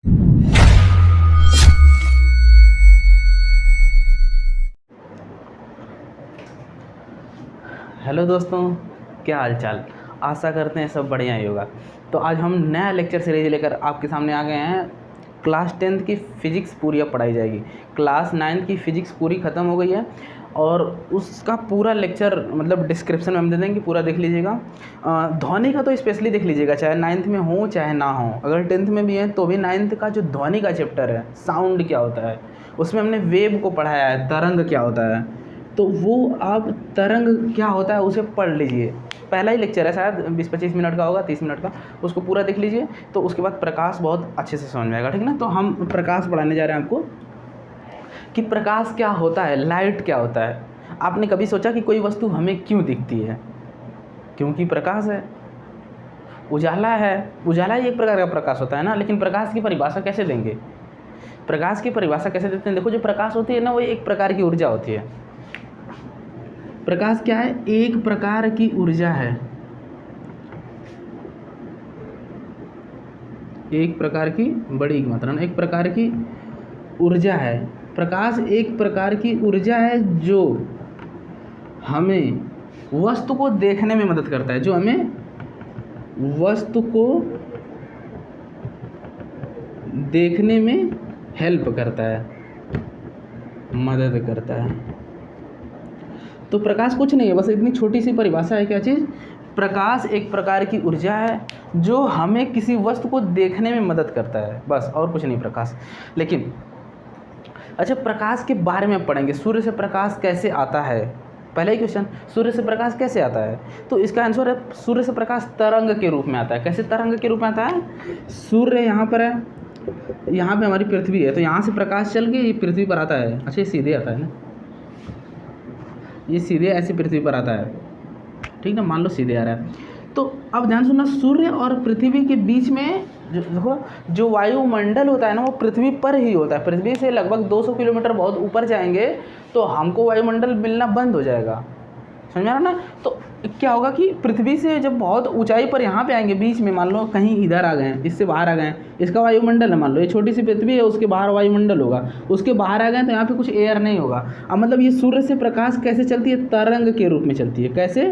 Hello दोस्तों, क्या हाल चाल। आशा करते हैं सब बढ़िया ही होगा। तो आज हम नया लेक्चर सीरीज लेकर आपके सामने आ गए हैं। क्लास 10th की फ़िज़िक्स पूरी अब पढ़ाई जाएगी। क्लास 9th की फ़िज़िक्स पूरी ख़त्म हो गई है और उसका पूरा लेक्चर मतलब डिस्क्रिप्शन में हम दे देंगे, पूरा देख लीजिएगा। ध्वनि का तो स्पेशली देख लीजिएगा, चाहे 9th में हो चाहे ना हो। अगर 10th में भी है तो भी 9th का जो ध्वनि का चैप्टर है, साउंड क्या होता है, उसमें हमने वेव को पढ़ाया है, तरंग क्या होता है। तो वो आप तरंग क्या होता है उसे पढ़ लीजिए। पहला ही लेक्चर है, शायद 20-25 मिनट का होगा, 30 मिनट का, उसको पूरा देख लीजिए। तो उसके बाद प्रकाश बहुत अच्छे से समझ में आएगा, ठीक ना। तो हम प्रकाश पढ़ाने जा रहे हैं आपको कि प्रकाश क्या होता है, लाइट क्या होता है। आपने कभी सोचा कि कोई वस्तु हमें क्यों दिखती है? क्योंकि प्रकाश है, उजाला है। उजाला ही एक प्रकार का प्रकाश होता है ना। लेकिन प्रकाश की परिभाषा कैसे देंगे? प्रकाश की परिभाषा कैसे देते हैं? देखो, जो प्रकाश होती है ना, वो एक प्रकार की ऊर्जा होती है। प्रकाश क्या है? एक प्रकार की ऊर्जा है। एक प्रकार की, बड़ी मात्रा में, एक प्रकार की ऊर्जा है। प्रकाश एक प्रकार की ऊर्जा है जो हमें वस्तु को देखने में मदद करता है, जो हमें वस्तु को देखने में हेल्प करता है, मदद करता है। तो प्रकाश कुछ नहीं है, बस इतनी छोटी सी परिभाषा है। क्या चीज़? प्रकाश एक प्रकार की ऊर्जा है जो हमें किसी वस्तु को देखने में मदद करता है, बस, और कुछ नहीं प्रकाश। लेकिन अच्छा, प्रकाश के बारे में पढ़ेंगे। सूर्य से प्रकाश कैसे आता है? पहला ही क्वेश्चन, सूर्य से प्रकाश कैसे आता है? तो इसका आंसर है, सूर्य से प्रकाश तरंग के रूप में आता है। कैसे तरंग के रूप में आता है? सूर्य यहाँ पर है, यहाँ पे हमारी पृथ्वी है, तो यहाँ से प्रकाश चल के ये पृथ्वी पर आता है। अच्छा, ये सीधे आता है ना, ये सीधे ऐसे पृथ्वी पर आता है, ठीक ना। मान लो सीधे आ रहा है। तो अब ध्यान सुनना, सूर्य और पृथ्वी के बीच में जो वायुमंडल होता है ना, वो पृथ्वी पर ही होता है। पृथ्वी से लगभग 200 किलोमीटर बहुत ऊपर जाएंगे तो हमको वायुमंडल मिलना बंद हो जाएगा, समझ में आ रहा ना। तो क्या होगा कि पृथ्वी से जब बहुत ऊंचाई पर यहाँ पे आएंगे, बीच में मान लो कहीं इधर आ गए हैं, इससे बाहर आ गए हैं, इसका वायुमंडल है, मान लो ये छोटी सी पृथ्वी है, उसके बाहर वायुमंडल होगा, उसके बाहर आ गए तो यहाँ पे कुछ एयर नहीं होगा। अब मतलब ये सूर्य से प्रकाश कैसे चलती है? तरंग के रूप में चलती है। कैसे?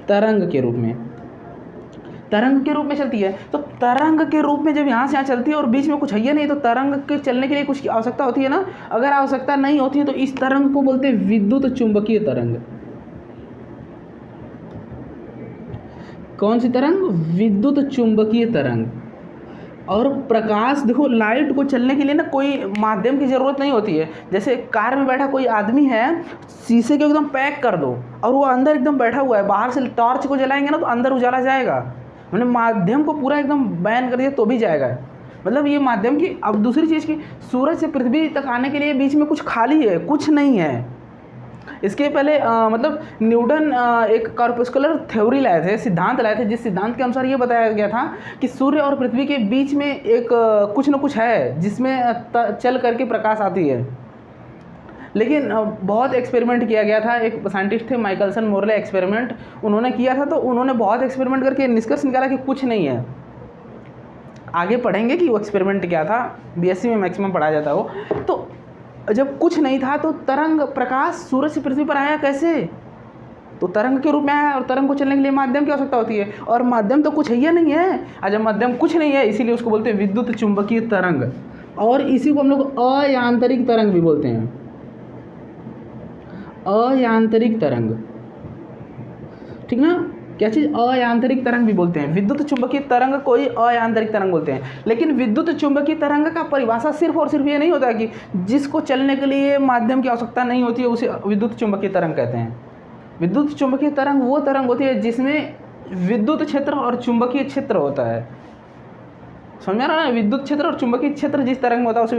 तरंग के रूप में, तरंग के रूप में चलती है। तो तरंग के रूप में जब यहाँ से यहाँ चलती है और बीच में कुछ है नहीं, तो तरंग के चलने के लिए कुछ आवश्यकता होती है ना। अगर आवश्यकता नहीं होती है तो इस तरंग को बोलते हैं विद्युत चुंबकीय तरंग। कौन सी तरंग? विद्युत चुंबकीय तरंग। और प्रकाश, देखो, लाइट को चलने के लिए ना कोई माध्यम की ज़रूरत नहीं होती है। जैसे कार में बैठा कोई आदमी है, शीशे को एकदम पैक कर दो और वो अंदर एकदम बैठा हुआ है, बाहर से टॉर्च को जलाएंगे ना तो अंदर उजाला जाएगा। मैंने माध्यम को पूरा एकदम बैन कर दिया तो भी जाएगा, मतलब ये माध्यम की। अब दूसरी चीज़ की, सूरज से पृथ्वी तक आने के लिए बीच में कुछ खाली है, कुछ नहीं है। इसके पहले मतलब न्यूटन एक कॉर्पस्कुलर थ्योरी लाए थे, सिद्धांत लाए थे, जिस सिद्धांत के अनुसार ये बताया गया था कि सूर्य और पृथ्वी के बीच में एक कुछ न कुछ है जिसमें चल करके प्रकाश आती है। लेकिन बहुत एक्सपेरिमेंट किया गया था। एक साइंटिस्ट थे माइकलसन मोरले एक्सपेरिमेंट, उन्होंने किया था। तो उन्होंने बहुत एक्सपेरिमेंट करके निष्कर्ष निकाला कि कुछ नहीं है। आगे पढ़ेंगे कि वो एक्सपेरिमेंट क्या था, बीएससी में मैक्सिमम पढ़ाया जाता है वो। तो जब कुछ नहीं था तो तरंग, प्रकाश सूरज से पृथ्वी पर आया कैसे? तो तरंग के रूप में आया। और तरंग को चलने के लिए माध्यम की आवश्यकता होती है, और माध्यम तो कुछ है या नहीं है। आज जब माध्यम कुछ नहीं है, इसीलिए उसको बोलते हैं विद्युत चुंबकीय तरंग। और इसी को हम लोग अयांतरिक तरंग भी बोलते हैं। अयांतरिक तरंग, ठीक ना। क्या चीज़? अयांतरिक तरंग भी बोलते हैं। विद्युत चुंबकीय तरंग को ही अयांतरिक तरंग बोलते हैं। लेकिन विद्युत चुंबकीय तरंग का परिभाषा सिर्फ और सिर्फ ये नहीं होता कि जिसको चलने के लिए माध्यम की आवश्यकता नहीं होती है उसे विद्युत चुंबकीय तरंग कहते हैं। विद्युत चुंबकीय तरंग वो तरंग होती है जिसमें विद्युत क्षेत्र और चुंबकीय क्षेत्र होता है, समझ में आ रहा है? विद्युत क्षेत्र और चुंबकीय क्षेत्र जिस तरंग में होता है उसे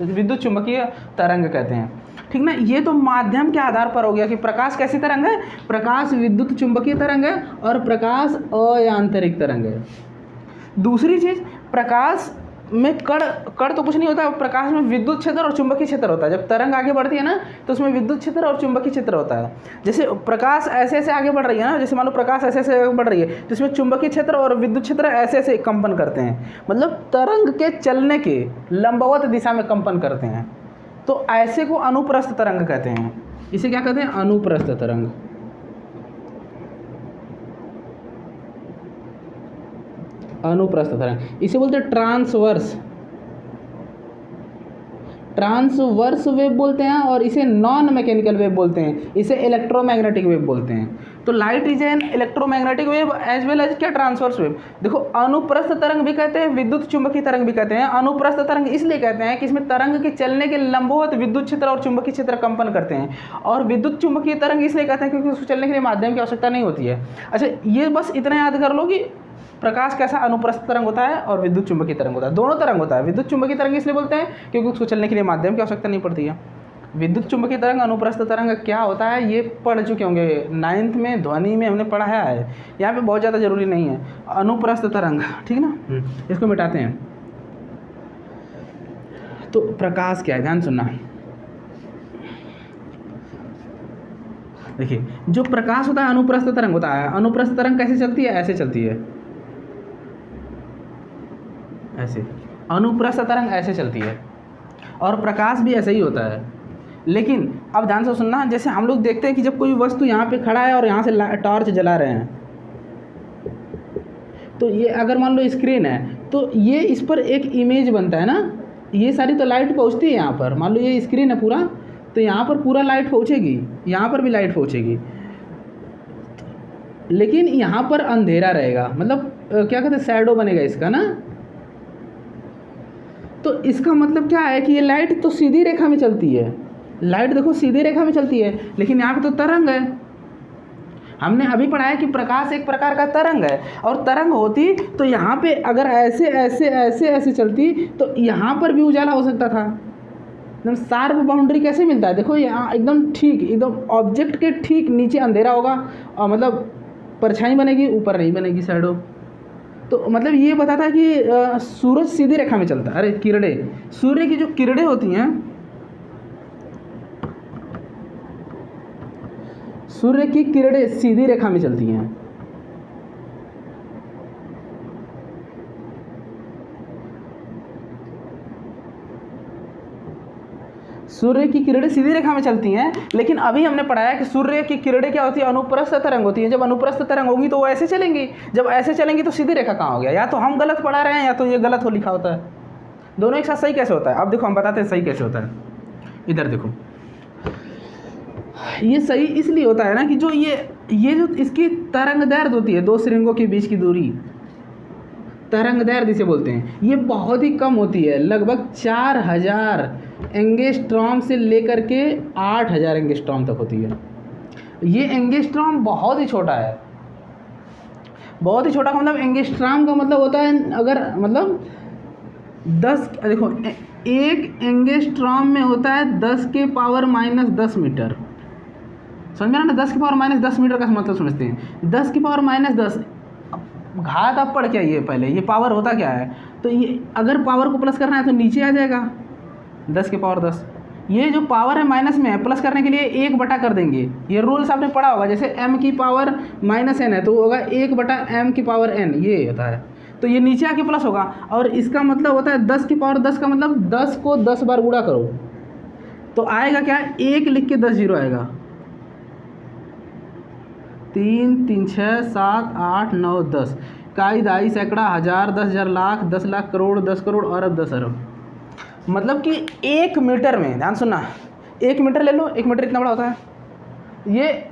विद्युत चुंबकीय तरंग कहते हैं, ठीक ना। ये तो माध्यम के आधार पर हो गया कि प्रकाश कैसी तरंग है। प्रकाश विद्युत चुंबकीय तरंग है और प्रकाश अयांतरिक तरंग है। दूसरी चीज़, प्रकाश में कण तो कुछ नहीं होता, प्रकाश में विद्युत क्षेत्र और चुंबकीय क्षेत्र होता है। जब तरंग आगे बढ़ती है ना तो उसमें विद्युत क्षेत्र और चुंबकीय क्षेत्र होता है। जैसे प्रकाश ऐसे ऐसे आगे बढ़ रही है ना, जैसे मान लो प्रकाश ऐसे ऐसे आगे बढ़ रही है तो इसमें चुंबकीय क्षेत्र और विद्युत क्षेत्र ऐसे ऐसे कंपन करते हैं, मतलब तरंग के चलने के लंबवत दिशा में कंपन करते हैं। तो ऐसे को अनुप्रस्थ तरंग कहते हैं। इसे क्या कहते हैं? अनुप्रस्थ तरंग। अनुप्रस्थ तरंग इसे बोलते हैं ट्रांसवर्स वेव बोलते हैं, और इसे नॉन मैकेनिकल वेव बोलते हैं, इसे इलेक्ट्रोमैग्नेटिक वेव बोलते हैं। तो light is an electromagnetic wave as well as क्या ट्रांसवर्स वेव। देखो अनुप्रस्थ तरंग भी कहते हैं, विद्युत चुंबकीय तरंग भी कहते हैं। अनुप्रस्थ तरंग इसलिए कहते हैं कि इसमें तरंग के चलने के लंबवत विद्युत क्षेत्र और चुंबकीय क्षेत्र कंपन करते हैं। और विद्युत चुंबकीय तरंग इसलिए कहते हैं क्योंकि उसको चलने के लिए माध्यम की आवश्यकता नहीं होती है। अच्छा, ये बस इतना याद कर लो कि प्रकाश कैसा अनुप्रस्थ तरंग होता है और विद्युत चुंबकीय तरंग होता है, दोनों तरंग होता है। विद्युत चुंबकीय तरंग इसलिए बोलते हैं क्योंकि उसको चलने के लिए माध्यम की आवश्यकता नहीं पड़ती है। विद्युत चुंबकीय तरंग, अनुप्रस्थ तरंग क्या होता है ये पढ़ चुके होंगे 9th में, ध्वनि में हमने पढ़ाया है, यहाँ पे बहुत ज़्यादा जरूरी नहीं है। अनुप्रस्थ तरंग, ठीक ना, इसको मिटाते हैं। तो प्रकाश क्या है, ध्यान सुनना। देखिए, जो प्रकाश होता है अनुप्रस्थ तरंग होता है। अनुप्रस्थ तरंग कैसे चलती है? ऐसे चलती है, ऐसे। अनुप्रस्थ तरंग ऐसे चलती है, और प्रकाश भी ऐसे ही होता है। लेकिन अब ध्यान से सुनना, जैसे हम लोग देखते हैं कि जब कोई वस्तु यहाँ पे खड़ा है और यहाँ से टॉर्च जला रहे हैं, तो ये अगर मान लो स्क्रीन है तो ये इस पर एक इमेज बनता है ना, ये सारी तो लाइट पहुँचती है यहाँ पर। मान लो ये स्क्रीन है पूरा, तो यहाँ पर पूरा लाइट पहुँचेगी, यहाँ पर भी लाइट पहुँचेगी, लेकिन यहाँ पर अंधेरा रहेगा, मतलब क्या कहते हैं, शैडो बनेगा इसका ना। तो इसका मतलब क्या है कि ये लाइट तो सीधी रेखा में चलती है, लाइट देखो सीधी रेखा में चलती है, लेकिन यहाँ पे तो तरंग है। हमने अभी पढ़ा है कि प्रकाश एक प्रकार का तरंग है, और तरंग होती तो यहाँ पे अगर ऐसे ऐसे ऐसे ऐसे चलती तो यहाँ पर भी उजाला हो सकता था। एकदम शार्प बाउंड्री कैसे मिलता है, देखो यहाँ एकदम ठीक, एकदम ऑब्जेक्ट के ठीक नीचे अंधेरा होगा, और मतलब परछाई बनेगी, ऊपर नहीं बनेगी शैडो। तो मतलब ये बताता है कि सूरज सीधी रेखा में चलता है। अरे किरणें, सूर्य की जो किरणें होती हैं, सूर्य की किरणें सीधी रेखा में चलती हैं। सूर्य की किरणें सीधी रेखा में चलती हैं, लेकिन अभी हमने पढ़ाया कि सूर्य की किरणें क्या होती है? अनुप्रस्थ तरंग होती है। जब अनुप्रस्थ तरंग होगी तो वो ऐसे चलेंगी, जब ऐसे चलेंगी तो सीधी रेखा कहाँ हो गया? या तो हम गलत पढ़ा रहे हैं या तो ये गलत हो लिखा होता है। दोनों एक साथ सही कैसे होता है? अब देखो हम बताते हैं सही कैसे होता है। इधर देखो, ये सही इसलिए होता है ना कि जो ये जो इसकी तरंग दैर्ध्य होती है, दो श्रृंगों के बीच की दूरी, तरंग दैर्ध्य इसे बोलते हैं, ये बहुत ही कम होती है। लगभग 4000 एंगस्ट्रॉम से लेकर के 8000 एंगस्ट्रॉम तक होती है। ये एंगस्ट्रॉम बहुत ही छोटा है, बहुत ही छोटा का मतलब एंगस्ट्रॉम का मतलब होता है, अगर मतलब 10, देखो एक एंगस्ट्रॉम में होता है 10 के पावर -10 मीटर। समझ में ना, 10 की पावर -10 मीटर का मतलब समझते हैं। 10 की पावर -10 घात आप पढ़ क्या, ये पहले ये पावर होता क्या है? तो ये अगर पावर को प्लस करना है तो नीचे आ जाएगा 10 की पावर 10। ये जो पावर है माइनस में है, प्लस करने के लिए 1 कर देंगे। ये रूल्स आपने पढ़ा होगा, जैसे m की पावर -n है तो होगा 1/m की पावर n, ये होता है। तो ये नीचे आके प्लस होगा, और इसका मतलब होता है 10 की पावर 10 का मतलब 10 को 10 बार गुणा करो तो आएगा क्या? 1 लिख के 10 जीरो आएगा। 3 3 6 7 8 9 10, इकाई दहाई सैकड़ा हज़ार 10,000 लाख 10 लाख करोड़ 10 करोड़ अरब 10 अरब। मतलब कि 1 मीटर में, ध्यान सुनना, 1 मीटर ले लो, 1 मीटर इतना बड़ा होता है। ये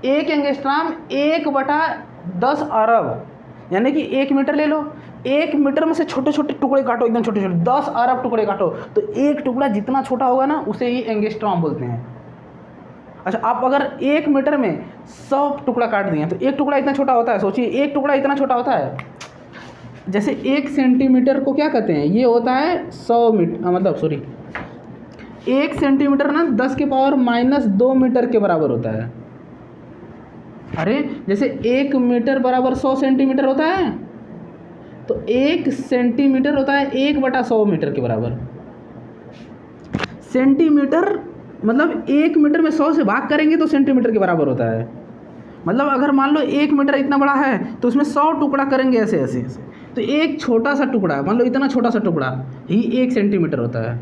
1 एंगस्ट्रॉम 1/10 अरब, यानी कि 1 मीटर ले लो, 1 मीटर में से छोटे छोटे टुकड़े काटो, एकदम छोटे छोटे 10 अरब टुकड़े काटो, तो एक टुकड़ा जितना छोटा होगा ना उसे ही एंगस्ट्रॉम बोलते हैं। अच्छा, आप अगर 1 मीटर में 100 टुकड़ा काट दिए तो एक टुकड़ा इतना छोटा होता है, सोचिए एक टुकड़ा इतना छोटा होता है। जैसे 1 सेंटीमीटर को क्या कहते हैं? ये होता है 100 मीटर, मतलब सॉरी 1 सेंटीमीटर ना 10 के पावर -2 मीटर के बराबर होता है। अरे जैसे 1 मीटर बराबर 100 सेंटीमीटर होता है, तो 1 सेंटीमीटर होता है 1/100 मीटर के बराबर। सेंटीमीटर मतलब 1 मीटर में 100 से भाग करेंगे तो सेंटीमीटर के बराबर होता है। मतलब अगर मान लो 1 मीटर इतना बड़ा है तो उसमें 100 टुकड़ा करेंगे ऐसे ऐसे ऐसे, तो एक छोटा सा टुकड़ा, मान लो इतना छोटा सा टुकड़ा ही 1 सेंटीमीटर होता है।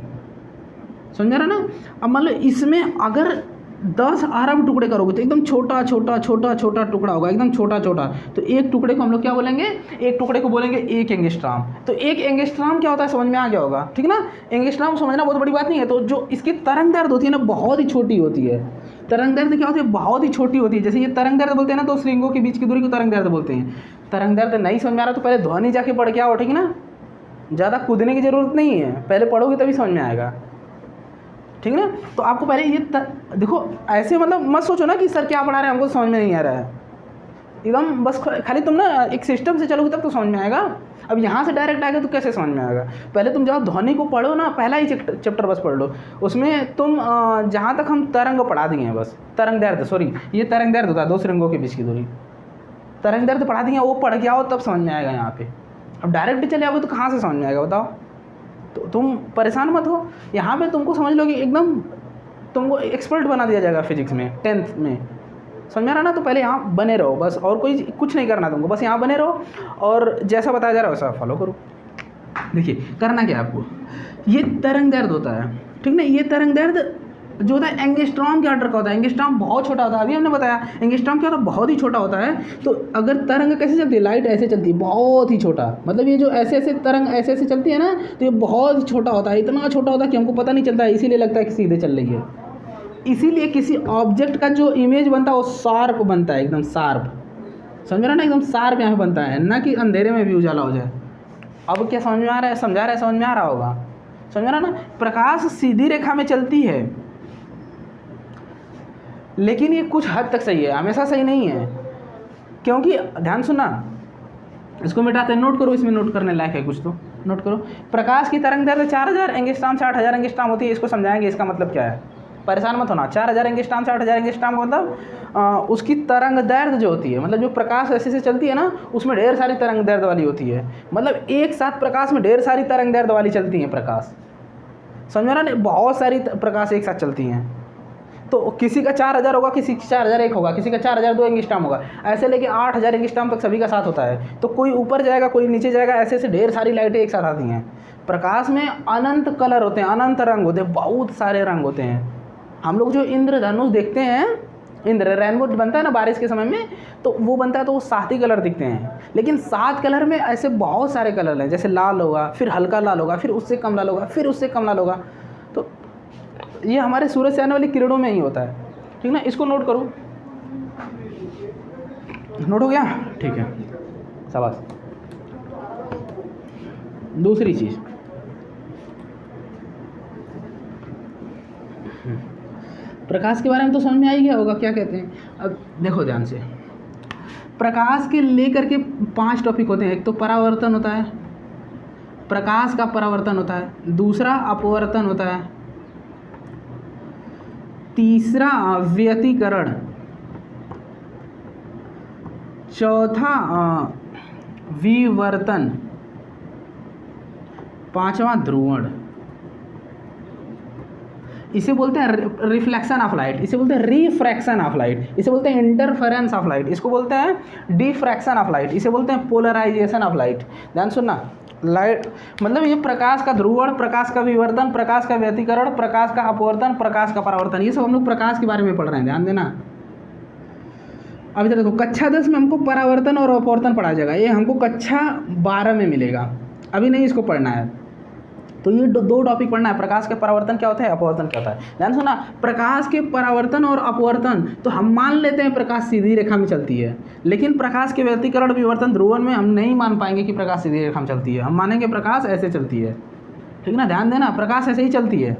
समझ रहा ना? अब मान लो इसमें अगर 10 अरब टुकड़े करोगे तो एकदम छोटा छोटा छोटा छोटा टुकड़ा होगा, एकदम छोटा छोटा। तो एक टुकड़े को हम लोग क्या बोलेंगे? एक टुकड़े को बोलेंगे 1 एंगस्ट्रॉम। तो 1 एंगस्ट्रॉम क्या होता है समझ में आ गया होगा, ठीक ना? एंगस्ट्रॉम समझना बहुत बड़ी बात नहीं है। तो जो इसकी तरंग दैर्ध्य होती है ना बहुत ही छोटी होती है। तरंग दैर्ध्य क्या होती है? बहुत ही छोटी होती है। जैसे ये तरंग दैर्ध्य बोलते हैं ना, तो श्रृंगों के बीच की दूरी को तरंग दैर्ध्य बोलते हैं। तरंग दैर्ध्य नहीं समझ में आ रहा तो पहले ध्वनि जाके पढ़ के आओ, ठीक ना? ज़्यादा कूदने की ज़रूरत नहीं है, पहले पढ़ोगे तभी समझ में आएगा, ठीक है ना? तो आपको पहले ये देखो, ऐसे मतलब मत सोचो ना कि सर क्या पढ़ा रहे हैं हमको समझ में नहीं आ रहा है। एकदम बस खाली तुम ना एक सिस्टम से चलोगे तब तो समझ में आएगा। अब यहाँ से डायरेक्ट आएगा तो कैसे समझ में आएगा? पहले तुम जब ध्वनि को पढ़ो ना, पहला ही चैप्टर बस पढ़ लो, उसमें तुम जहाँ तक हम तरंग पढ़ा दिए हैं बस, तरंग दैर्ध्य, सॉरी ये तरंग दैर्ध्य होता है 2 श्रृंगों के बीच की दूरी, तरंग दैर्ध्य पढ़ा दिए, वो पढ़ के आओ तब समझ में आएगा यहाँ पे। अब डायरेक्ट चले आओगे तो कहाँ से समझ में आएगा बताओ? तो तुम परेशान मत हो, यहाँ पे तुमको समझ लो कि एकदम तुमको एक्सपर्ट बना दिया जाएगा फिजिक्स में 10th में, समझ में आ रहा ना? तो पहले यहाँ बने रहो बस, और कोई कुछ नहीं करना तुमको, बस यहाँ बने रहो और जैसा बताया जा रहा है वैसा फॉलो करो। देखिए करना क्या है आपको, ये तरंग दैर्ध्य होता है, ठीक ना? ये तरंग दैर्ध्य जो होता है एंगस्ट्रॉम के ऑर्डर का होता है। एंगस्ट्रॉम बहुत छोटा होता है, अभी हमने बताया एंगस्ट्रॉम क्या होता है, बहुत ही छोटा होता है। तो अगर तरंग कैसे चलती है, लाइट ऐसे चलती है, बहुत ही छोटा, मतलब ये जो ऐसे ऐसे तरंग ऐसे ऐसे चलती है ना, तो ये बहुत ही छोटा होता है, इतना छोटा होता है कि हमको पता नहीं चलता है, इसीलिए लगता है कि सीधे चल रही है। इसीलिए किसी ऑब्जेक्ट का जो इमेज बनता है वो शार्प बनता है, एकदम शार्प, समझ रहा ना? एकदम शार्प यहाँ बनता है, ना कि अंधेरे में भी उजाला हो जाए। अब क्या समझ में आ रहा है? समझा रहा है, समझ में आ रहा होगा, समझ रहा ना? प्रकाश सीधी रेखा में चलती है, लेकिन ये कुछ हद तक सही है, हमेशा सही नहीं है। क्योंकि ध्यान सुनना, इसको मिटाते हैं, नोट करो, इसमें नोट करने लायक है कुछ तो नोट करो। प्रकाश की तरंग दैर्ध्य 4000 एंगस्ट्रॉम से 8000 एंगस्ट्रॉम होती है। इसको समझाएंगे, इसका मतलब क्या है, परेशान मत होना। 4000 एंगस्ट्रॉम से 8000 एंगस्ट्रॉम का मतलब उसकी तरंग दैर्ध्य जो होती है, मतलब जो प्रकाश ऐसे से चलती है ना, उसमें ढेर सारी तरंग दैर्ध्य वाली होती है। मतलब एक साथ प्रकाश में ढेर सारी तरंग दैर्ध्य वाली चलती हैं प्रकाश, समझ रहा ना? बहुत सारी प्रकाश एक साथ चलती हैं। तो किसी का 4000 होगा, किसी का 4001 होगा, किसी का 4002 एंगस्ट्रॉम होगा, ऐसे लेके 8000 एंगस्ट्रॉम तक सभी का साथ होता है। तो कोई ऊपर जाएगा, कोई नीचे जाएगा, ऐसे ऐसे ढेर सारी लाइटें एक साथ आती हैं। प्रकाश में अनंत कलर होते हैं, अनंत रंग होते हैं, बहुत सारे रंग होते हैं। हम लोग जो इंद्रधनुष देखते हैं, इंद्र रेनबो बनता है ना बारिश के समय में, तो वो बनता है, तो वो 7 ही कलर दिखते हैं। लेकिन 7 कलर में ऐसे बहुत सारे कलर हैं, जैसे लाल होगा, फिर हल्का लाल होगा, फिर उससे कम लाल होगा, फिर उससे कम लाल होगा। तो ये हमारे सूरज से आने वाली किरणों में ही होता है, ठीक ना? इसको नोट करो, नोट हो गया? ठीक है, शाबाश। दूसरी चीज़, प्रकाश के बारे में तो समझ में आ ही गया होगा क्या कहते हैं। अब देखो ध्यान से, प्रकाश के लेकर के 5 टॉपिक होते हैं। एक तो परावर्तन होता है, प्रकाश का परावर्तन होता है। दूसरा अपवर्तन होता है। तीसरा व्यतिकरण। चौथा विवर्तन। पांचवा ध्रुवण। इसे बोलते हैं रिफ्लेक्शन ऑफ लाइट, इसे बोलते हैं रिफ्रैक्शन ऑफ लाइट, इसे बोलते हैं इंटरफेरेंस ऑफ लाइट, इसको बोलते हैं डिफ्रैक्शन ऑफ लाइट, इसे बोलते हैं पोलराइजेशन ऑफ लाइट। ध्यान सुनना, लाइट मतलब ये प्रकाश का ध्रुवण, प्रकाश का विवर्तन, प्रकाश का व्यतिकरण, प्रकाश का अपवर्तन, प्रकाश का परावर्तन, ये सब हम लोग प्रकाश के बारे में पढ़ रहे हैं, ध्यान देना। अभी देखो कक्षा 10 में हमको परावर्तन और अपवर्तन पढ़ा जाएगा, ये हमको कक्षा 12 में मिलेगा, अभी नहीं इसको पढ़ना है। तो ये दो टॉपिक पढ़ना है, प्रकाश के परावर्तन क्या होता है, अपवर्तन क्या होता है। ध्यान सुना, प्रकाश के परावर्तन और अपवर्तन तो हम मान लेते हैं प्रकाश सीधी रेखा में चलती है, लेकिन प्रकाश के व्यतिकरण, विवर्तन, ध्रुवण में हम नहीं मान पाएंगे कि प्रकाश सीधी रेखा में चलती है, हम मानेंगे प्रकाश ऐसे चलती है, ठीक ना। ध्यान देना, प्रकाश ऐसे ही चलती है।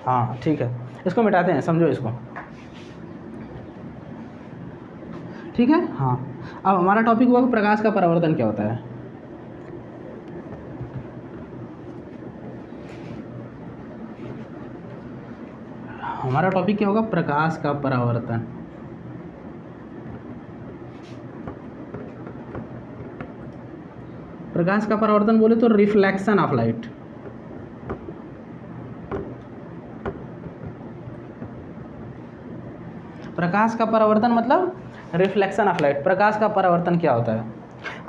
हाँ ठीक है, इसको मिटाते हैं, समझो इसको, ठीक है। हाँ, अब हमारा टॉपिक हुआ प्रकाश का परावर्तन क्या होता है। हमारा टॉपिक क्या होगा, प्रकाश का परावर्तन। प्रकाश का परावर्तन बोले तो रिफ्लेक्शन ऑफ लाइट। प्रकाश का परावर्तन मतलब रिफ्लेक्शन ऑफ लाइट। प्रकाश का परावर्तन क्या होता है,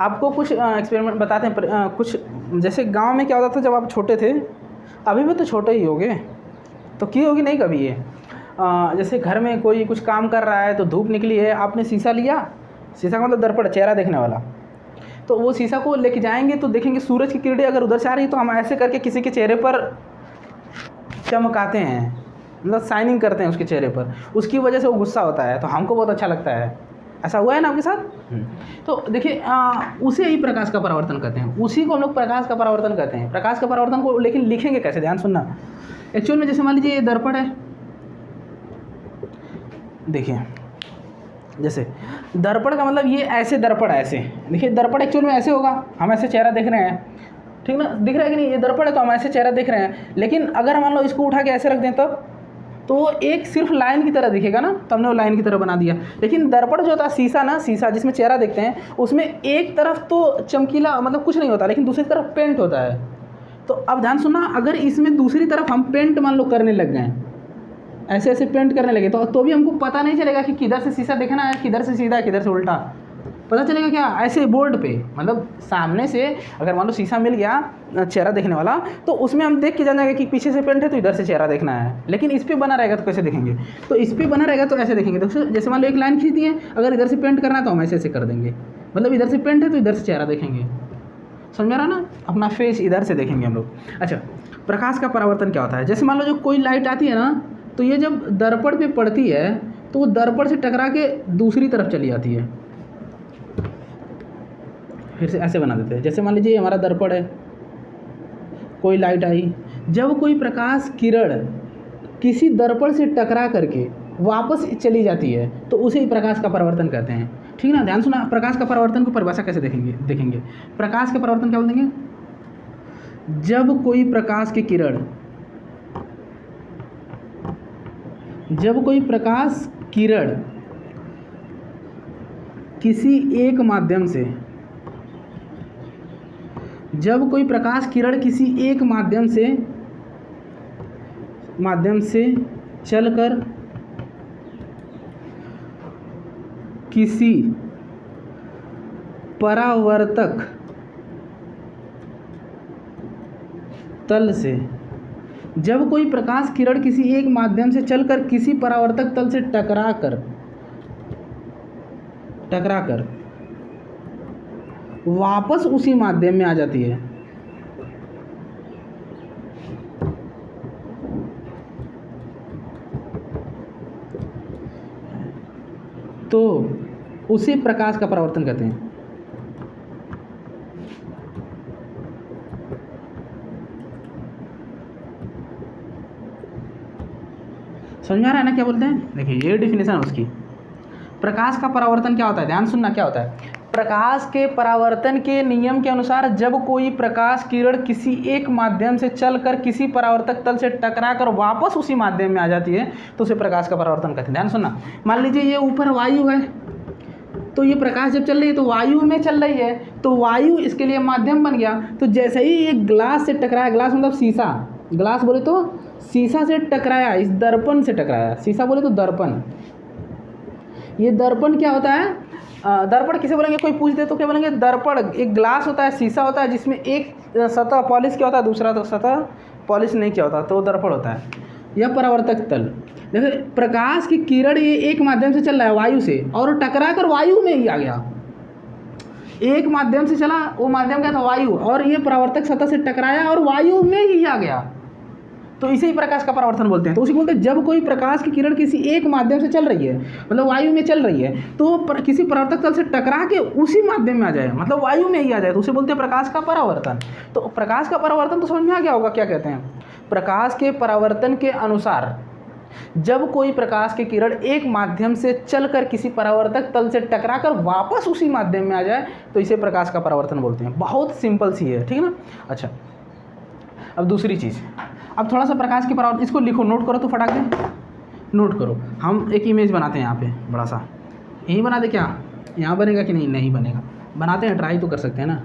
आपको कुछ एक्सपेरिमेंट बताते हैं। कुछ जैसे गांव में क्या होता था जब आप छोटे थे, अभी भी तो छोटे ही होगे, तो की होगी नहीं कभी ये, जैसे घर में कोई कुछ काम कर रहा है तो धूप निकली है, आपने शीशा लिया, शीशा का मतलब दर्पण, चेहरा देखने वाला, तो वो शीशा को लेके जाएंगे तो देखेंगे सूरज की किरणें अगर उधर से आ रही तो हम ऐसे करके किसी के चेहरे पर चमकाते हैं, मतलब शाइनिंग करते हैं उसके चेहरे पर, उसकी वजह से वो गुस्सा होता है तो हमको बहुत अच्छा लगता है। ऐसा हुआ है ना आपके साथ? तो देखिए उसे ही प्रकाश का परावर्तन कहते हैं, उसी को हम लोग प्रकाश का परावर्तन कहते हैं। प्रकाश का परावर्तन को लेकिन लिखेंगे कैसे, ध्यान सुनना। एक्चुअल में जैसे मान लीजिए ये दर्पण है, देखिए जैसे दर्पण का मतलब ये ऐसे दर्पण ऐसे, देखिए दर्पण एक्चुअल में ऐसे होगा, हम ऐसे चेहरा देख रहे हैं, ठीक ना, दिख रहा है कि नहीं, ये दर्पण है तो हम ऐसे चेहरा देख रहे हैं। लेकिन अगर मान लो इसको उठा के ऐसे रख दें तब तो एक सिर्फ लाइन की तरह दिखेगा ना, तो हमने वो लाइन की तरह बना दिया। लेकिन दर्पण जो होता है शीशा ना, शीशा जिसमें चेहरा देखते हैं, उसमें एक तरफ तो चमकीला मतलब कुछ नहीं होता, लेकिन दूसरी तरफ पेंट होता है। तो अब ध्यान सुनना, अगर इसमें दूसरी तरफ हम पेंट मान लो करने लग गए, ऐसे ऐसे पेंट करने लगे, तो भी हमको पता नहीं चलेगा कि किधर से शीशा देखना है, किधर से सीधा, किधर से उल्टा, पता चलेगा क्या? ऐसे बोर्ड पे, मतलब सामने से अगर मान लो शीशा मिल गया चेहरा देखने वाला, तो उसमें हम देख के जानेंगे कि पीछे से पेंट है तो इधर से चेहरा देखना है। लेकिन इस पर बना रहेगा तो कैसे देखेंगे? तो इस पर बना रहेगा तो ऐसे देखेंगे। तो जैसे मान लो एक लाइन खींच दी है, अगर इधर से पेंट करना है तो हम ऐसे ऐसे कर देंगे, मतलब इधर से पेंट है तो इधर से चेहरा देखेंगे, समझ में आ रहा ना? अपना फेस इधर से देखेंगे हम लोग। अच्छा, प्रकाश का परावर्तन क्या होता है? जैसे मान लो जो कोई लाइट आती है ना, तो ये जब दर्पण पे पड़ती है तो वो दर्पण से टकरा के दूसरी तरफ चली जाती है। फिर से ऐसे बना देते हैं, जैसे मान लीजिए हमारा दर्पण है, कोई लाइट आई, जब कोई प्रकाश किरण किसी दर्पण से टकरा करके वापस चली जाती है तो उसे ही प्रकाश का परावर्तन कहते हैं, ठीक ना? ध्यान सुना, प्रकाश का परावर्तन को परिभाषा कैसे देखेंगे। प्रकाश का परावर्तन क्या बोल देंगे? जब कोई प्रकाश की किरण, जब कोई प्रकाश किरण किसी एक माध्यम से, जब कोई प्रकाश किरण किसी एक माध्यम से चलकर किसी परावर्तक तल से, जब कोई प्रकाश किरण किसी एक माध्यम से चलकर किसी परावर्तक तल से टकराकर वापस उसी माध्यम में आ जाती है, तो उसे प्रकाश का परावर्तन कहते हैं। समझ में आ रहा है ना क्या बोलते हैं? देखिए ये डिफिनेशन है उसकी। प्रकाश का परावर्तन क्या होता है, ध्यान सुनना क्या होता है। प्रकाश के परावर्तन के नियम के अनुसार जब कोई प्रकाश किरण किसी एक माध्यम से चलकर किसी परावर्तक तल से टकराकर वापस उसी माध्यम में आ जाती है तो उसे प्रकाश का परावर्तन कहते हैं। ध्यान सुनना, मान लीजिए ये ऊपर वायु है, तो ये प्रकाश जब चल रही है तो वायु में चल रही है, तो वायु इसके लिए माध्यम बन गया। तो जैसे ही ये ग्लास से टकराया, ग्लास मतलब शीशा, ग्लास बोले तो शीशा से टकराया, इस दर्पण से टकराया, शीशा बोले तो दर्पण। ये दर्पण क्या होता है? दर्पण किसे बोलेंगे? कोई पूछ दे तो क्या बोलेंगे? दर्पण एक ग्लास होता है, शीशा होता है जिसमें एक सतह पॉलिश क्या होता है, दूसरा तो सतह पॉलिश नहीं क्या होता, तो दर्पण होता है। यह परावर्तक तल। देखो प्रकाश की किरण ये एक माध्यम से चल रहा है वायु से, और टकरा कर वायु में ही आ गया। एक माध्यम से चला, वो माध्यम क्या था? वायु, और ये परावर्तक सतह से टकराया और वायु में ही आ गया, तो इसे ही प्रकाश का परावर्तन बोलते हैं। तो उसी बोलते हैं जब कोई प्रकाश की किरण किसी एक माध्यम से चल रही है, मतलब वायु में चल रही है, तो किसी परावर्तक तल से टकरा के उसी माध्यम में आ जाए, मतलब वायु में ही आ जाए, तो उसे बोलते हैं प्रकाश का परावर्तन। तो प्रकाश का परावर्तन तो समझ में आ गया होगा क्या कहते हैं। प्रकाश के परावर्तन के अनुसार जब कोई प्रकाश की किरण एक माध्यम से चलकर किसी परावर्तक तल से टकराकर वापस उसी माध्यम में आ जाए तो इसे प्रकाश का परावर्तन बोलते हैं। बहुत सिंपल सी है, ठीक है ना। अच्छा, अब दूसरी चीज़, अब थोड़ा सा प्रकाश के परावर्तन, इसको लिखो, नोट करो तो फटाक से नोट करो। हम एक इमेज बनाते हैं यहाँ पे बड़ा सा, यही बना दे क्या? यहाँ बनेगा कि नहीं? नहीं बनेगा, बनाते हैं, ट्राई तो कर सकते हैं ना।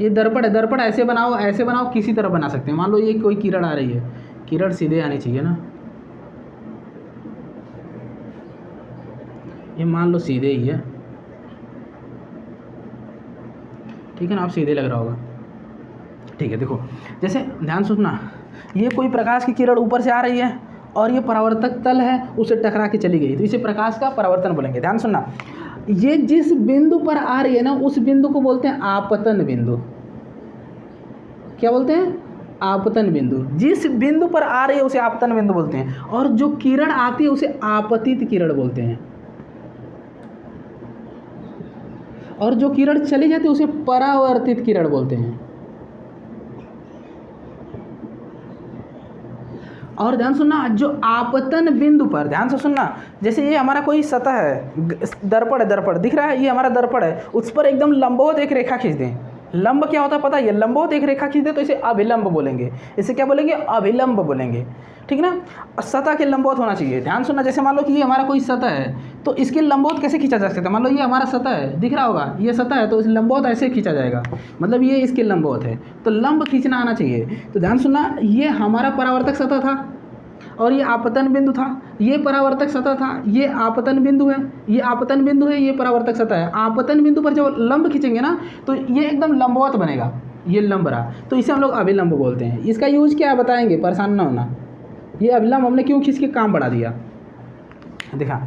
ये दर्पण है, दर्पण ऐसे बनाओ, किसी तरह बना सकते हैं। मान लो ये कोई किरण आ रही है, किरण सीधे आनी चाहिए ना, ये मान लो सीधे ही है, ठीक है ना, आप सीधे लग रहा होगा, ठीक है। देखो जैसे ध्यान सुनना, ये कोई प्रकाश की किरण ऊपर से आ रही है और ये परावर्तक तल है, उसे टकरा के चली गई, तो इसे प्रकाश का परावर्तन बोलेंगे। ध्यान सुनना, ये जिस बिंदु पर आ रही है ना, उस बिंदु को बोलते हैं आपतन बिंदु। क्या बोलते हैं? आपतन बिंदु। जिस बिंदु पर आ रही है उसे आपतन बिंदु बोलते हैं, और जो किरण आती है उसे आपतित किरण बोलते हैं, और जो किरण चली जाती है उसे परावर्तित किरण बोलते हैं। और ध्यान सुनना, जो आपतन बिंदु पर, ध्यान से सुनना, जैसे ये हमारा कोई सतह है, दर्पण है, दर्पण दिख रहा है, ये हमारा दर्पण है, उस पर एकदम लंबवत एक रेखा खींच दें। लंब क्या होता है पता है? ये लंबवत एक रेखा खींच दें तो इसे अभिलंब बोलेंगे। इसे क्या बोलेंगे? अभिलंब बोलेंगे, ठीक ना। सतह के लंबवत होना चाहिए। ध्यान सुनना, जैसे मान लो कि ये हमारा कोई सतह है, तो इसके लंबवत कैसे खींचा जा सकता है? मान लो ये हमारा सतह है, दिख रहा होगा, ये सतह है, तो इस लंबवत ऐसे खींचा जाएगा, मतलब ये इसके लंबवत है, तो लंब खींचना आना चाहिए। तो ध्यान सुनना, ये हमारा परावर्तक सतह था और ये आपतन बिंदु था, ये परावर्तक सतह था, ये आपतन बिंदु है, ये आपतन बिंदु है, ये परावर्तक सतह है। आपतन बिंदु पर जब लंब खींचेंगे ना तो ये एकदम लंबवत बनेगा, ये लंब रहा, तो इसे हम लोग अभिलंब बोलते हैं। इसका यूज क्या है बताएंगे, परेशान ना होना। ये अभिलंब हमने क्यों खींच के काम बढ़ा दिया, देखा।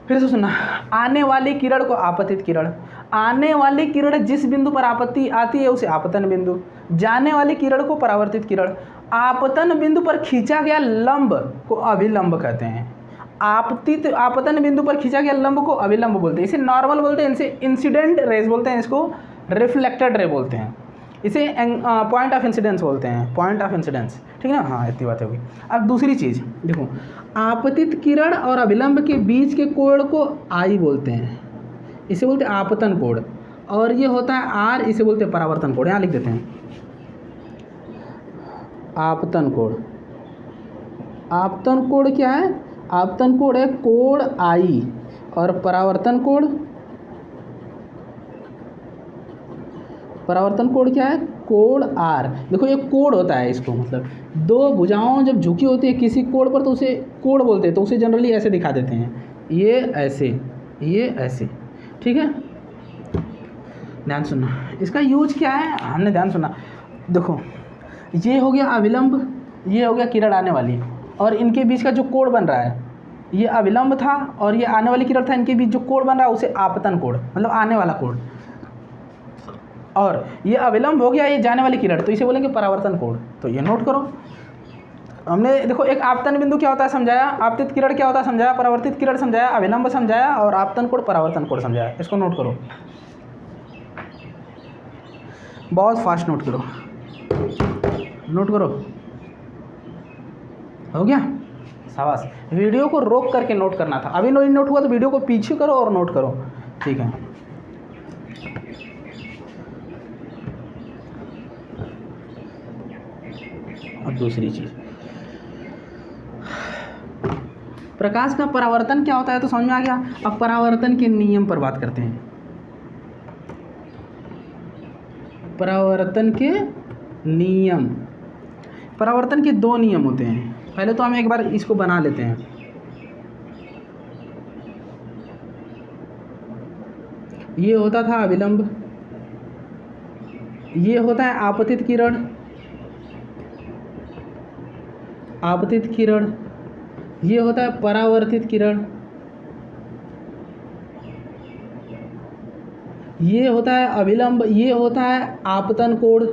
फिर से सुनना, आने वाली किरण को आपतित किरण, आने वाली किरण जिस बिंदु पर आपत्ति आती है उसे आपतन बिंदु, जाने वाली किरण को परावर्तित किरण, आपतन बिंदु पर खींचा गया लंब को अभिलंब कहते हैं। आपतन बिंदु पर खींचा गया लंब को अभिलंब बोलते हैं। इसे नॉर्मल बोलते हैं, इसे इंसिडेंट रेज बोलते हैं, इसको रिफ्लेक्टेड रे बोलते हैं, इसे पॉइंट ऑफ इंसिडेंस बोलते हैं, पॉइंट ऑफ इंसिडेंस, ठीक है ना। हाँ, इतनी बात होगी। अब दूसरी चीज़ देखो, आपतित किरण और अभिलंब के बीच के कोण को आई बोलते हैं, इसे बोलते हैं आपतन कोण, और ये होता है आर, इसे बोलते हैं परावर्तन कोण। यहाँ लिख देते हैं आपतन कोण। आपतन कोण क्या है? आपतन कोण है कोण आई, और परावर्तन कोण, परावर्तन कोण क्या है? कोण आर। देखो ये कोण होता है, इसको मतलब दो भुजाओं जब झुकी होती है किसी कोण पर तो उसे कोण बोलते हैं, तो उसे जनरली ऐसे दिखा देते हैं, ये ऐसे, ये ऐसे, ठीक है। ध्यान सुनना, इसका यूज क्या है हमने ध्यान सुनना। देखो ये हो गया अभिलंब, ये हो गया किरण आने वाली, और इनके बीच का जो कोण बन रहा है, ये अभिलंब था और ये आने वाली किरण था, इनके बीच जो कोण बन रहा है उसे आपतन कोण, मतलब आने वाला कोण, और ये अभिलंब हो गया ये जाने वाली किरण, तो इसे बोलेंगे परावर्तन कोण। तो ये नोट करो, हमने देखो एक आपतन बिंदु क्या होता है समझाया, आपतित किरण क्या होता है समझाया, परावर्तित किरण समझाया, अभिलंब समझाया, और आपतन कोण परावर्तन कोण समझाया। इसको नोट करो, बहुत फास्ट नोट करो, नोट करो, हो गया, शाबाश। वीडियो को रोक करके नोट करना था, अभी नोट हुआ तो वीडियो को पीछे करो और नोट करो, ठीक है। अब दूसरी चीज, प्रकाश का परावर्तन क्या होता है तो समझ में आ गया। अब परावर्तन के नियम पर बात करते हैं। परावर्तन के नियम, परावर्तन के दो नियम होते हैं। पहले तो हम एक बार इसको बना लेते हैं। ये होता था अभिलंब, ये होता है आपतित किरण, आपतित किरण, ये होता है परावर्तित किरण, ये होता है अभिलंब, ये होता है आपतन कोण,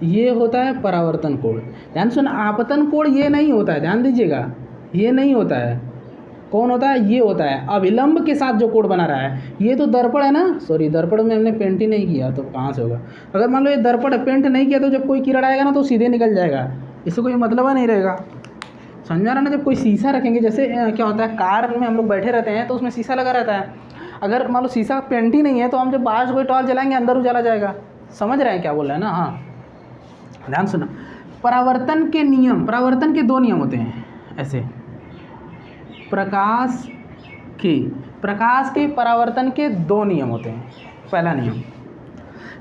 ये होता है परावर्तन कोण। ध्यान सुन, आपतन कोण ये नहीं होता है, ध्यान दीजिएगा, ये नहीं होता है। कौन होता है? ये होता है अभिलंब के साथ जो कोण बना रहा है। ये तो दर्पण है ना, सॉरी दर्पण में हमने पेंट ही नहीं किया तो कहाँ से होगा। अगर मान लो ये दर्पण पेंट नहीं किया तो जब कोई किरण आएगा ना तो सीधे निकल जाएगा, इससे कोई मतलब नहीं रहेगा। समझ में आ रहा ना। जब कोई शीशा रखेंगे, जैसे क्या होता है कार में हम लोग बैठे रहते हैं तो उसमें शीशा लगा रहता है, अगर मान लो शीशा पेंट ही नहीं है तो हम जब बाहर से कोई टॉर्च जलाएंगे अंदर उजाला जाएगा। समझ रहे हैं क्या बोल रहे हैं ना। हाँ, ध्यान सुना, परावर्तन के नियम, परावर्तन के दो नियम होते हैं ऐसे। प्रकाश के परावर्तन के दो नियम होते हैं। पहला नियम,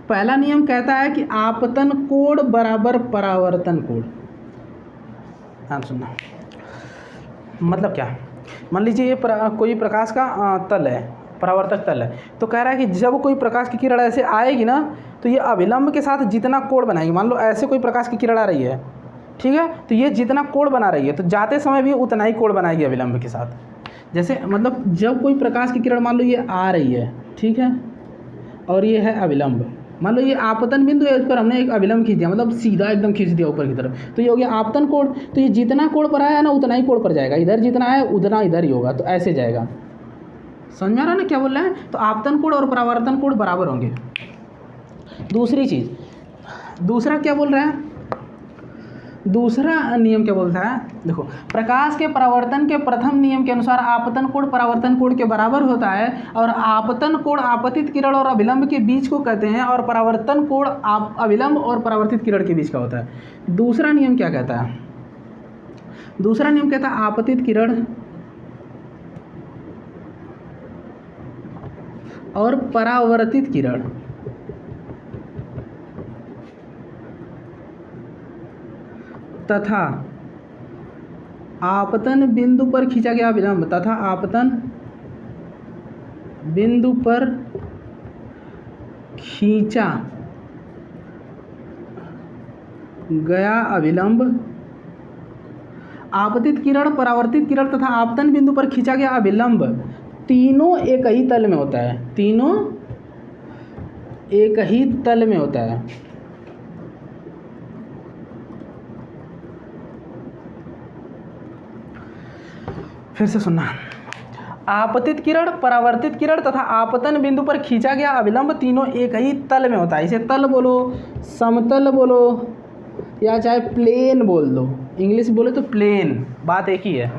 पहला नियम कहता है कि आपतन कोण बराबर परावर्तन कोण। ध्यान सुनना, मतलब क्या, मान लीजिए ये कोई प्रकाश का तल है, परावर्तक तल है, तो कह रहा है कि जब कोई प्रकाश की किरण ऐसे आएगी ना तो ये अविलंब के साथ जितना कोण बनाएगी, मान लो ऐसे कोई प्रकाश की किरण आ रही है, ठीक है, तो ये जितना कोण बना रही है तो जाते समय भी उतना ही कोण बनाएगी अविलंब के साथ। जैसे मतलब जब कोई प्रकाश की किरण मान लो ये आ रही है, ठीक है, और ये है अविलंब, मान लो ये आपतन बिंदु है, इस पर हमने एक अविलंब खींच दिया, मतलब सीधा एकदम खींच दिया ऊपर की तरफ, तो ये हो गया आपतन कोण। तो ये जितना कोण पर आया ना उतना ही कोण पर जाएगा, इधर जितना है उतना इधर ही होगा, तो ऐसे जाएगा। समझ में आ रहा है ना क्या बोल रहे हैं? तो आपतन कोण और परावर्तन कोण बराबर होंगे। दूसरी चीज़, दूसरा क्या बोल रहा है, दूसरा नियम क्या बोलता है, देखो, प्रकाश के परावर्तन के प्रथम नियम के अनुसार आपतन कोण परावर्तन कोण के बराबर होता है, और आपतन कोण आपतित किरण और अविलंब के बीच को कहते हैं, और परावर्तन कोण अविलंब और परावर्तित किरण के बीच का होता है। दूसरा नियम क्या कहता है, दूसरा नियम कहता है आपतित किरण और परावर्तित किरण तथा आपतन बिंदु पर खींचा गया अविलंब तथा आपतन बिंदु पर खींचा गया अविलंब, आपतित किरण, परावर्तित किरण तथा आपतन बिंदु पर खींचा गया अविलंब तीनों एक ही तल में होता है, तीनों एक ही तल में होता है। फिर से सुनना, आपतित किरण, परावर्तित किरण तथा आपतन बिंदु पर खींचा गया अविलंब तीनों एक ही तल में होता है। इसे तल बोलो, समतल बोलो, या चाहे प्लेन बोल दो, इंग्लिश बोले तो प्लेन, बात एक ही है।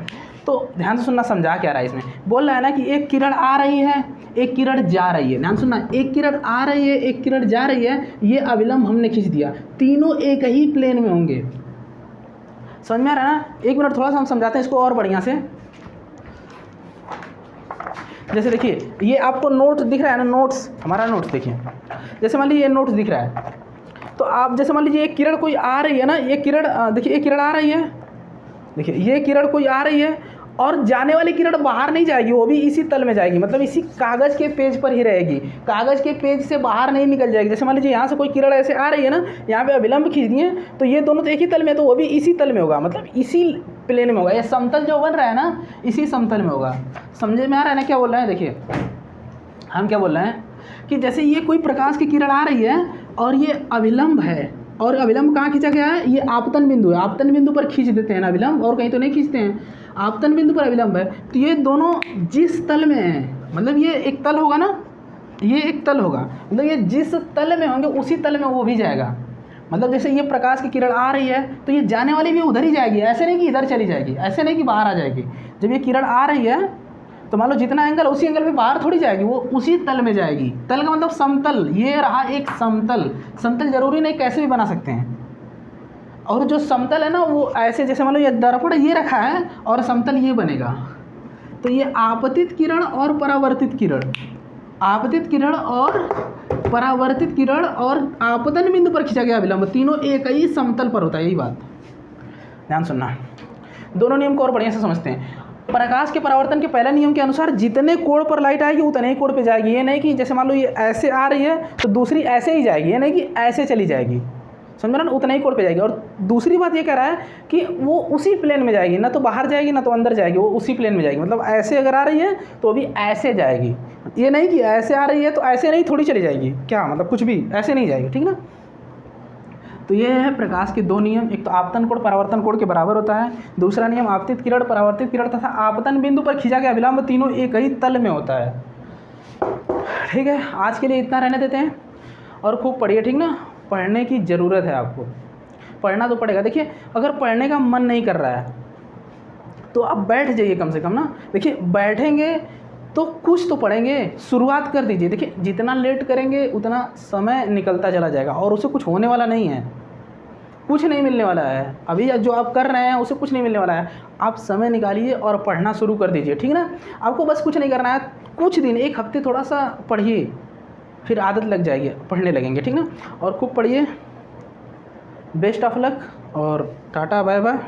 तो ध्यान से सुनना, समझा क्या रहा है इसमें, बोल रहा है ना कि एक किरण आ रही है, एक किरण जा रही है। ध्यान सुनना, एक किरण आ रही है, एक किरण जा रही है, ये अविलंब हमने खींच दिया, तीनों एक ही प्लेन में होंगे। समझ में आ रहा है ना? एक मिनट थोड़ा सा हम समझाते हैं इसको और बढ़िया से। जैसे देखिए, ये आपको नोट दिख रहा है ना, नोट्स, हमारा नोट्स देखिए, जैसे मान लीजिए ये नोट्स दिख रहा है, तो आप जैसे मान लीजिए एक किरण कोई आ रही है ना, ये किरण देखिए, एक किरण आ रही है, देखिए ये किरण कोई आ रही है, और जाने वाली किरण बाहर नहीं जाएगी, वो भी इसी तल में जाएगी, मतलब इसी कागज़ के पेज पर ही रहेगी, कागज़ के पेज से बाहर नहीं निकल जाएगी। जैसे मान लीजिए यहाँ से कोई किरण ऐसे आ रही है ना, यहाँ पे अविलंब खींच दिए, तो ये दोनों तो एक ही तल में, तो वो भी इसी तल में होगा, मतलब इसी प्लेन में होगा। ये समतल जो बन रहा है ना, इसी समतल में होगा। समझे में आ रहा है ना क्या बोल रहे हैं? देखिए हम क्या बोल रहे हैं कि जैसे ये कोई प्रकाश की किरण आ रही है और ये अविलंब है, और अविलंब कहाँ खींचा गया है, ये आपतन बिंदु है, आपतन बिंदु पर खींच देते हैं ना अविलंब, और कहीं तो नहीं खींचते हैं, आपतन बिंदु पर अविलंब है। तो ये दोनों जिस तल में हैं, मतलब ये एक तल होगा ना, ये एक तल होगा, मतलब ये जिस तल में होंगे उसी तल में वो भी जाएगा। मतलब जैसे ये प्रकाश की किरण आ रही है तो ये जाने वाली भी उधर ही जाएगी, ऐसे नहीं कि इधर चली जाएगी, ऐसे नहीं कि बाहर आ जाएगी। जब ये किरण आ रही है तो मान लो जितना एंगल, उसी एंगल पे बाहर थोड़ी जाएगी, वो उसी तल में जाएगी। तल का मतलब समतल, ये रहा एक समतल। समतल जरूरी नहीं, कैसे भी बना सकते हैं। और जो समतल है ना, वो ऐसे, जैसे मान लो ये दर्पण ये रखा है और समतल ये बनेगा, तो ये आपतित किरण और परावर्तित किरण, आपतित किरण और परावर्तित किरण और आपतन बिंदु पर खींचा गया अविलंब तीनों एक ही समतल पर होता है। यही बात ध्यान सुनना, दोनों नियम को और बढ़िया से समझते हैं। प्रकाश के परावर्तन के पहले नियम के अनुसार जितने कोण पर लाइट आएगी उतने ही कोण पे जाएगी। ये नहीं कि जैसे मान लो ये ऐसे आ रही है तो दूसरी ऐसे ही जाएगी, ये नहीं कि ऐसे चली जाएगी, समझ रहे ना, उतना ही कोण पे जाएगी। और दूसरी बात ये कह रहा है कि वो उसी प्लेन में जाएगी, ना तो बाहर जाएगी ना तो अंदर जाएगी, वो उसी प्लेन में जाएगी। मतलब ऐसे अगर आ रही है तो भी ऐसे जाएगी, ये नहीं कि ऐसे आ रही है तो ऐसे नहीं थोड़ी चली जाएगी, क्या मतलब कुछ भी ऐसे नहीं जाएगी, ठीक ना। तो ये है प्रकाश के दो नियम, एक तो आपतन कोण परावर्तन कोण के बराबर होता है, दूसरा नियम आपतित किरण परावर्तित किरण तथा आपतन बिंदु पर खींचा गया अविलंब तीनों एक ही तल में होता है। ठीक है, आज के लिए इतना रहने देते हैं और खूब पढ़िए, ठीक ना। पढ़ने की ज़रूरत है आपको, पढ़ना तो पड़ेगा। देखिए अगर पढ़ने का मन नहीं कर रहा है तो आप बैठ जाइए कम से कम ना। देखिए बैठेंगे तो कुछ तो पढ़ेंगे, शुरुआत कर दीजिए। देखिए जितना लेट करेंगे उतना समय निकलता चला जाएगा और उसे कुछ होने वाला नहीं है, कुछ नहीं मिलने वाला है। अभी जो आप कर रहे हैं उसे कुछ नहीं मिलने वाला है। आप समय निकालिए और पढ़ना शुरू कर दीजिए, ठीक ना। आपको बस कुछ नहीं करना है, कुछ दिन, एक हफ्ते थोड़ा सा पढ़िए, फिर आदत लग जाएगी, पढ़ने लगेंगे, ठीक ना। और खूब पढ़िए, बेस्ट ऑफ लक और टाटा बाय बाय।